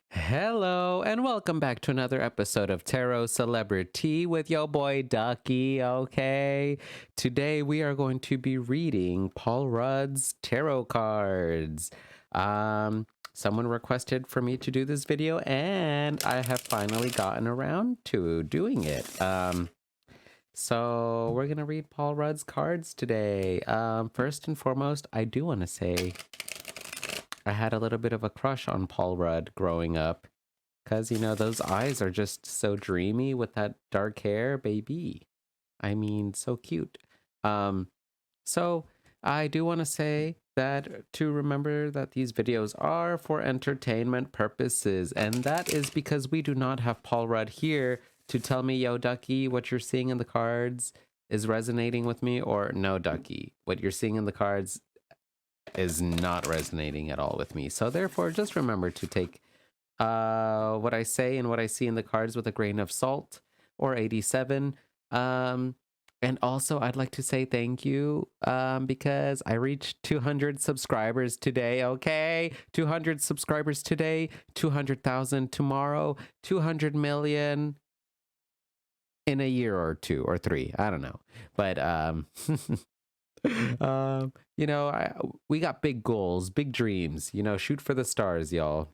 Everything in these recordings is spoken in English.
Hello, and welcome back to another episode of Tarot CelebriTEA with your boy Ducky. Okay, today we are going to be reading Paul Rudd's tarot cards. Someone requested for me to do this video, and I have finally gotten around to doing it. So we're gonna read Paul Rudd's cards today. First and foremost, I do want to say I had a little bit of a crush on Paul Rudd growing up. Because, those eyes are just so dreamy with that dark hair, baby. I mean, so cute. Um, so I do want to say that to remember that these videos are for entertainment purposes. And that is because we do not have Paul Rudd here to tell me, yo, Ducky, what you're seeing in the cards is resonating with me, or no, Ducky, what you're seeing in the cards is not resonating at all with me. So therefore, just remember to take what I say and what I see in the cards with a grain of salt, or 87. And also, I'd like to say thank you because I reached 200 subscribers today. Okay, 200 subscribers today, 200,000 tomorrow, 200 million in a year or two or three. I don't know, but we got big goals, big dreams. Shoot for the stars, y'all.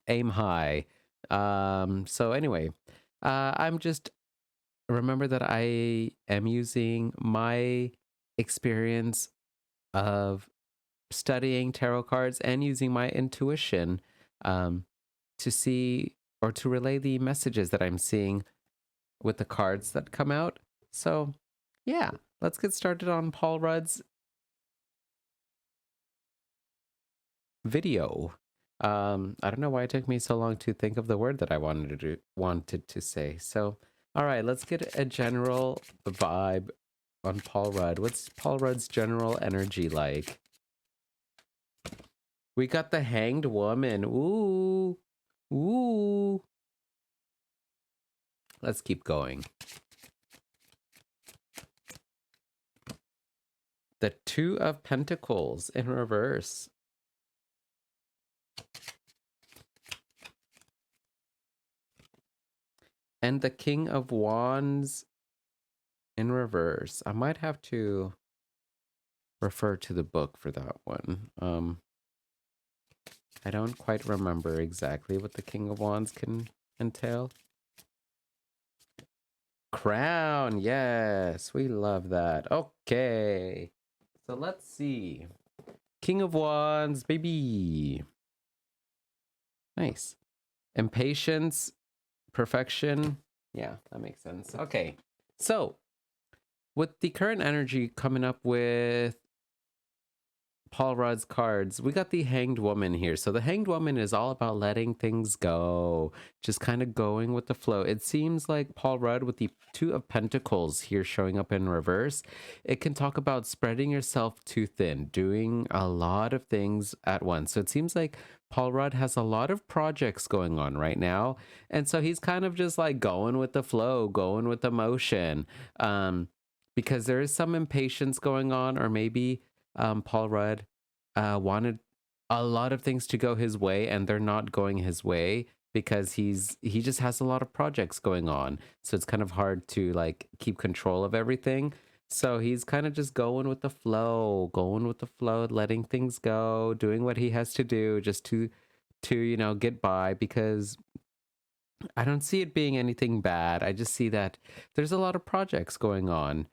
Aim high. So anyway, I'm just remember that I am using my experience of studying tarot cards and using my intuition to see or to relay the messages that I'm seeing with the cards that come out. So yeah, let's get started on Paul Rudd's video. I don't know why it took me so long to think of the word that I wanted to say. So, all right, let's get a general vibe on Paul Rudd. What's Paul Rudd's general energy like? We got the Hanged Woman. Ooh, ooh. Let's keep going. The Two of Pentacles in reverse. And the King of Wands in reverse. I might have to refer to the book for that one. I don't quite remember exactly what the King of Wands can entail. Crown, yes, we love that. Okay, so let's see. King of Wands, baby. Nice. Impatience, perfection. Yeah, that makes sense. Okay, so with the current energy coming up with Paul Rudd's cards, we got the Hanged Woman here. So the Hanged Woman is all about letting things go, just kind of going with the flow. It seems like Paul Rudd with the Two of Pentacles here showing up in reverse, it can talk about spreading yourself too thin, doing a lot of things at once. So it seems like Paul Rudd has a lot of projects going on right now. And so he's kind of just like going with the flow, going with the motion, because there is some impatience going on, or maybe Paul Rudd wanted a lot of things to go his way, and they're not going his way because he just has a lot of projects going on. So it's kind of hard to like keep control of everything. So he's kind of just going with the flow, letting things go, doing what he has to do just to get by, because I don't see it being anything bad. I just see that there's a lot of projects going on.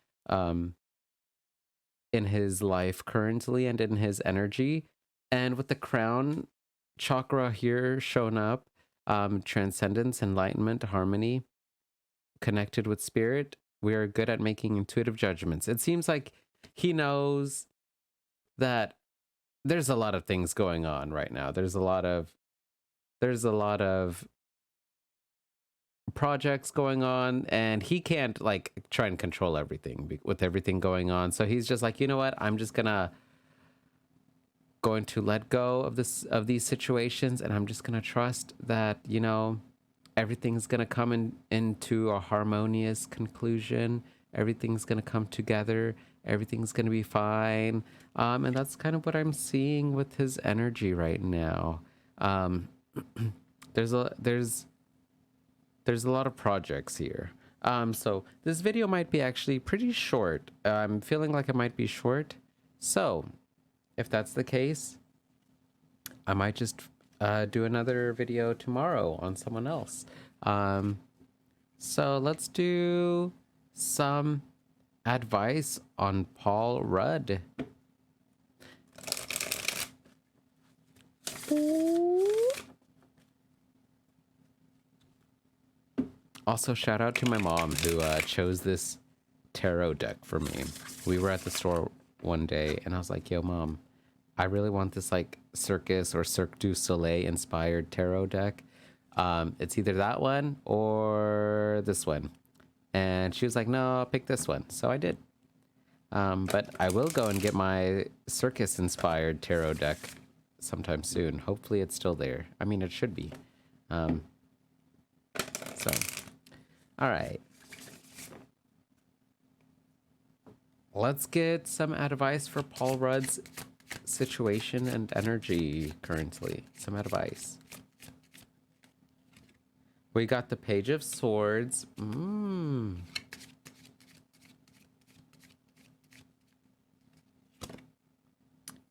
In his life currently and in his energy. And with the crown chakra here shown up, transcendence, enlightenment, harmony, connected with spirit, we are good at making intuitive judgments. It seems like he knows that there's a lot of things going on right now. There's a lot of projects going on, and he can't like try and control everything with everything going on. So he's just like, you know what, I'm just going to let go of these situations, and I'm just going to trust that everything's going to come into a harmonious conclusion. Everything's going to come together. Everything's going to be fine. And that's kind of what I'm seeing with his energy right now. there's a lot of projects here. So this video might be actually pretty short. I'm feeling like it might be short. So if that's the case, I might just do another video tomorrow on someone else. So let's do some advice on Paul Rudd. Also, shout out to my mom who chose this tarot deck for me. We were at the store one day and I was like, yo, mom, I really want this like Circus or Cirque du Soleil inspired tarot deck. It's either that one or this one. And she was like, no, I'll pick this one. So I did. But I will go and get my circus inspired tarot deck sometime soon. Hopefully it's still there. I mean, it should be. So, all right. Let's get some advice for Paul Rudd's situation and energy currently. Some advice. We got the Page of Swords.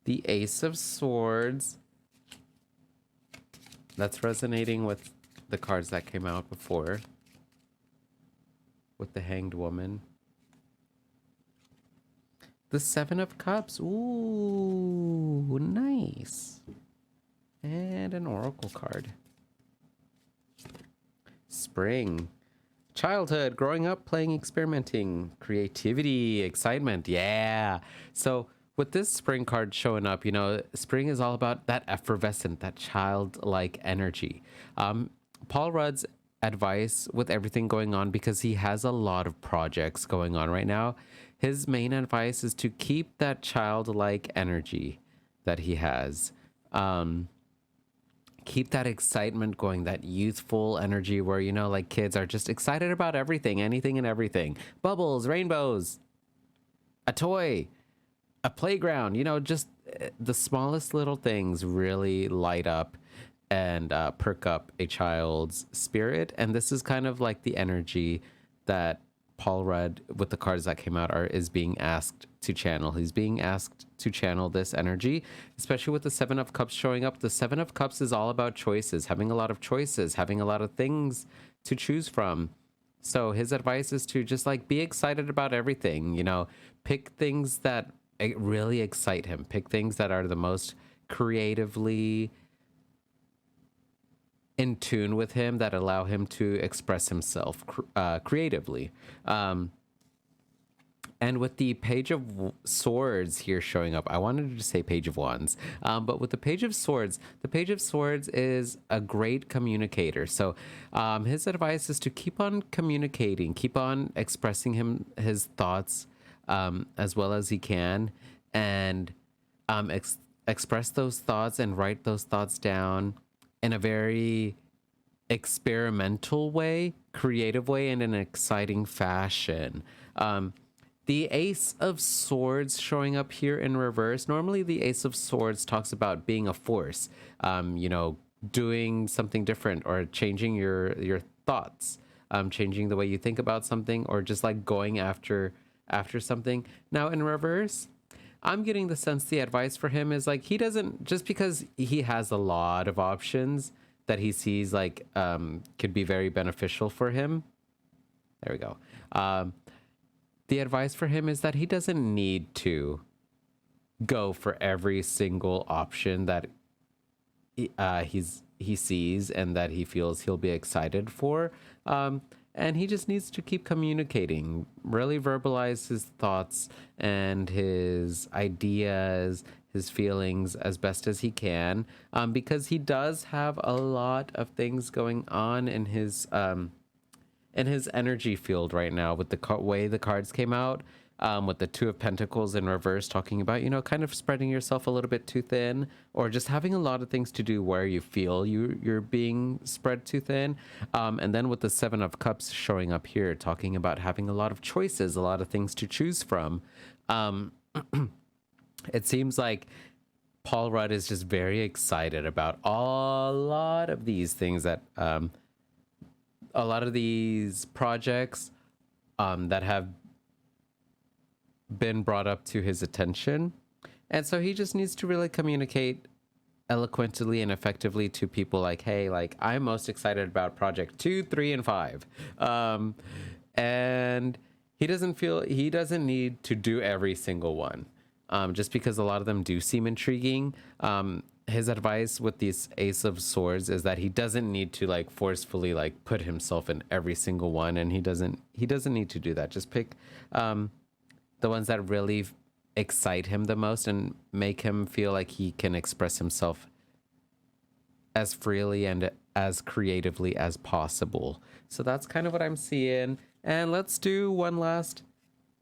The Ace of Swords. That's resonating with the cards that came out before. With the Hanged Woman. The Seven of Cups. Ooh, nice. And an Oracle card. Spring. Childhood, growing up, playing, experimenting, creativity, excitement. Yeah. So with this spring card showing up, you know, spring is all about that effervescent, that childlike energy. Paul Rudd's advice with everything going on, because he has a lot of projects going on right now, his main advice is to keep that childlike energy that he has. Keep that excitement going, that youthful energy where, you know, like kids are just excited about everything, anything and everything. Bubbles, rainbows, a toy, a playground, you know, just the smallest little things really light up and perk up a child's spirit. And this is kind of like the energy that Paul Rudd, with the cards that came out, is being asked to channel. He's being asked to channel this energy, especially with the Seven of Cups showing up. The Seven of Cups is all about choices, having a lot of choices, having a lot of things to choose from. So his advice is to just like be excited about everything, you know, pick things that really excite him, pick things that are the most creatively in tune with him, that allow him to express himself creatively. And with the Page of Swords here showing up, I wanted to say Page of Wands, but with the Page of Swords is a great communicator. So his advice is to keep on communicating, keep on expressing his thoughts as well as he can, and express those thoughts and write those thoughts down in a very experimental way, creative way, and in an exciting fashion. The Ace of Swords showing up here in reverse. Normally, the Ace of Swords talks about being a force, you know, doing something different or changing your thoughts, changing the way you think about something, or just like going after something. Now, in reverse, I'm getting the sense the advice for him is like, he doesn't, just because he has a lot of options that he sees like could be very beneficial for him. There we go. The advice for him is that he doesn't need to go for every single option that he sees and that he feels he'll be excited for. And he just needs to keep communicating, really verbalize his thoughts and his ideas, his feelings as best as he can, because he does have a lot of things going on in his energy field right now with the way the cards came out, with the Two of Pentacles in reverse, talking about, you know, kind of spreading yourself a little bit too thin, or just having a lot of things to do where you feel you're being spread too thin. And then with the Seven of Cups showing up here, talking about having a lot of choices, a lot of things to choose from. It seems like Paul Rudd is just very excited about a lot of these things that a lot of these projects that have been brought up to his attention. And so he just needs to really communicate eloquently and effectively to people like, hey, like, I'm most excited about project 2, 3, and 5. And he doesn't need to do every single one. Just because a lot of them do seem intriguing. His advice with this Ace of Swords is that he doesn't need to like forcefully like put himself in every single one, and he doesn't need to do that. Just pick the ones that really excite him the most and make him feel like he can express himself as freely and as creatively as possible. So that's kind of what I'm seeing. And let's do one last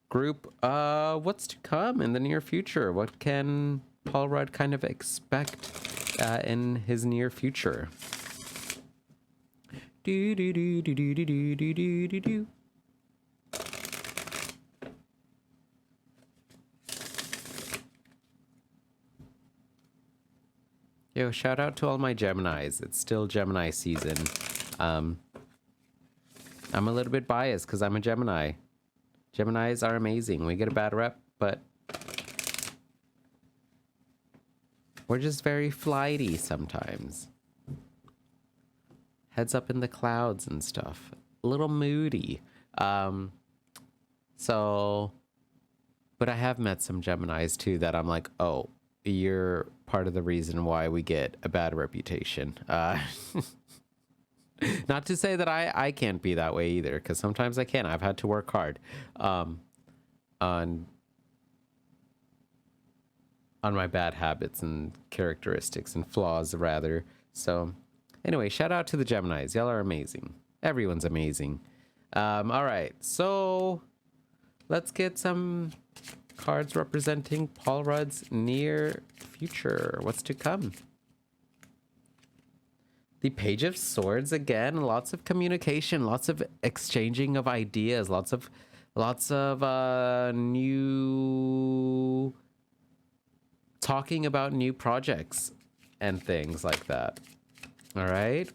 group. What's to come in the near future? What can Paul Rudd kind of expect in his near future? Do do do do do do do do do do. Yo, shout out to all my Geminis. It's still Gemini season. I'm a little bit biased because I'm a Gemini. Geminis are amazing. We get a bad rep, but we're just very flighty sometimes. Heads up in the clouds and stuff. A little moody. So, but I have met some Geminis too that I'm like, oh, you're part of the reason why we get a bad reputation. Not to say that I can't be that way either, because sometimes I can. I've had to work hard on my bad habits and characteristics and flaws, rather. So anyway, shout out to the Geminis. Y'all are amazing. Everyone's amazing. All right, so let's get some cards representing Paul Rudd's near future. What's to come? The Page of Swords again. Lots of communication, lots of exchanging of ideas, lots of new talking about new projects and things like that. All right.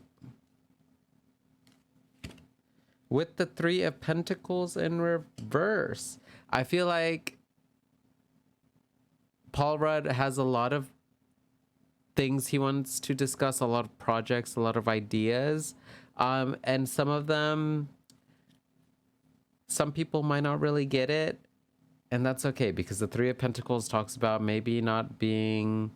With the Three of Pentacles in reverse, I feel like Paul Rudd has a lot of things he wants to discuss, a lot of projects, a lot of ideas. And some of them, some people might not really get it. And that's okay, because the Three of Pentacles talks about maybe not being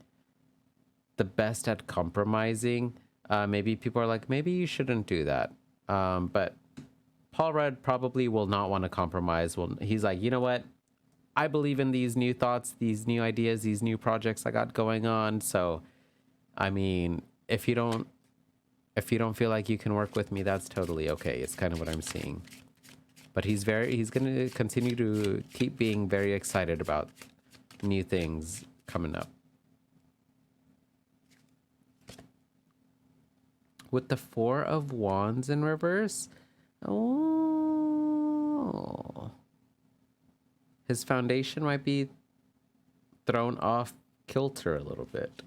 the best at compromising. Maybe people are like, maybe you shouldn't do that. But Paul Rudd probably will not want to compromise. Well, he's like, you know what? I believe in these new thoughts, these new ideas, these new projects I got going on. So, I mean, if you don't feel like you can work with me, that's totally okay. It's kind of what I'm seeing. But he's going to continue to keep being very excited about new things coming up. With the Four of Wands in reverse, oh, his foundation might be thrown off kilter a little bit.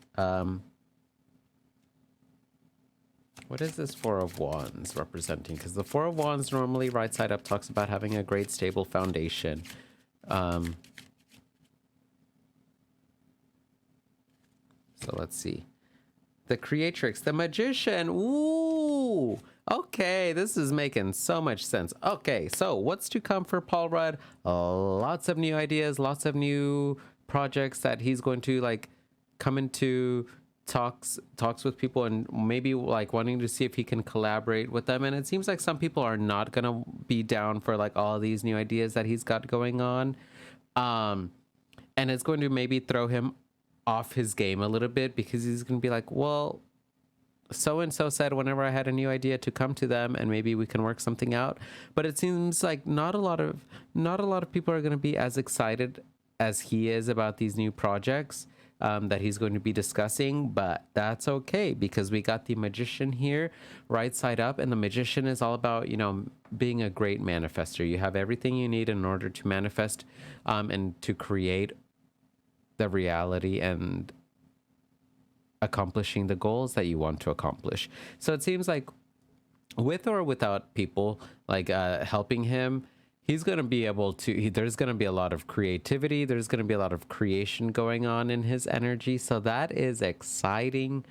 What is this Four of Wands representing? Because the Four of Wands normally right side up talks about having a great stable foundation. So let's see. The Creatrix, the Magician. Ooh, okay, this is making so much sense. Okay, so what's to come for Paul Rudd? Lots of new ideas, lots of new projects that he's going to like come into talks with people, and maybe like wanting to see if he can collaborate with them. And it seems like some people are not gonna be down for like all these new ideas that he's got going on, and it's going to maybe throw him off his game a little bit, because he's gonna be like, well, so and so said whenever I had a new idea to come to them and maybe we can work something out. But it seems like not a lot of people are going to be as excited as he is about these new projects that he's going to be discussing. But that's okay, because we got the Magician here right side up, and the Magician is all about, you know, being a great manifester. You have everything you need in order to manifest and to create the reality and accomplishing the goals that you want to accomplish. So it seems like with or without people like helping him, he's going to be able to there's going to be a lot of creativity, there's going to be a lot of creation going on in his energy. So that is exciting,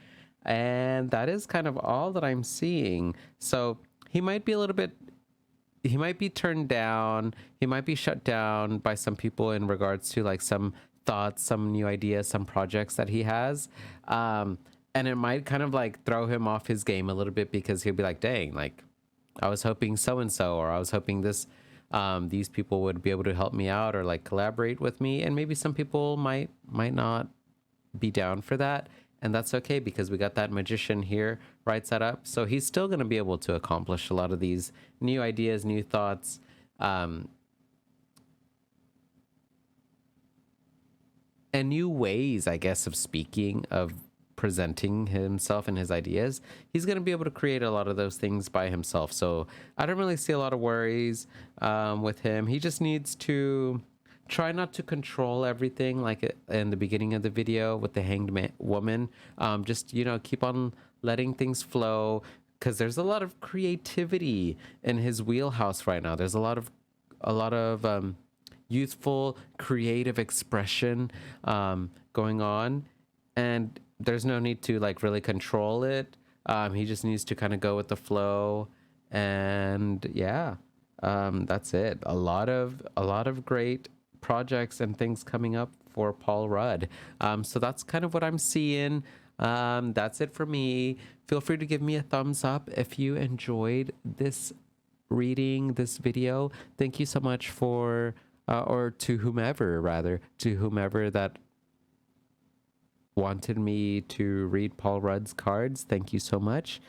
and that is kind of all that I'm seeing. So he might be a little bit, he might be turned down, he might be shut down by some people in regards to like some thoughts, some new ideas, some projects that he has. And it might kind of like throw him off his game a little bit, because he'll be like, dang, like I was hoping so and so, or I was hoping this, these people would be able to help me out or like collaborate with me. And maybe some people might not be down for that. And that's okay, because we got that magician here right set up. So he's still going to be able to accomplish a lot of these new ideas, new thoughts, and new ways, I guess, of speaking, of presenting himself and his ideas. He's going to be able to create a lot of those things by himself. So I don't really see a lot of worries with him. He just needs to try not to control everything, like in the beginning of the video with the hanged woman. Just, you know, keep on letting things flow, because there's a lot of creativity in his wheelhouse right now. There's a lot of youthful, creative expression going on, and there's no need to like really control it. He just needs to kind of go with the flow, and yeah, that's it. A lot of great projects and things coming up for Paul Rudd. So that's kind of what I'm seeing. That's it for me. Feel free to give me a thumbs up if you enjoyed this reading, this video. Thank you so much for or to whomever that wanted me to read Paul Rudd's cards. Thank you so much.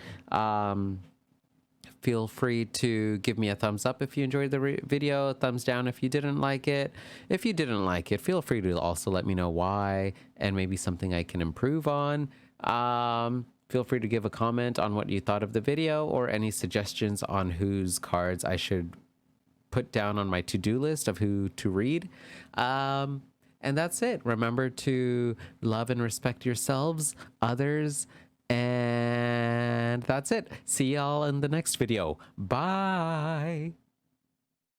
Feel free to give me a thumbs up if you enjoyed the video, a thumbs down if you didn't like it. If you didn't like it, feel free to also let me know why, and maybe something I can improve on. Feel free to give a comment on what you thought of the video, or any suggestions on whose cards I should put down on my to-do list of who to read. And that's it. Remember to love and respect yourselves, others, and that's it. See y'all in the next video. Bye.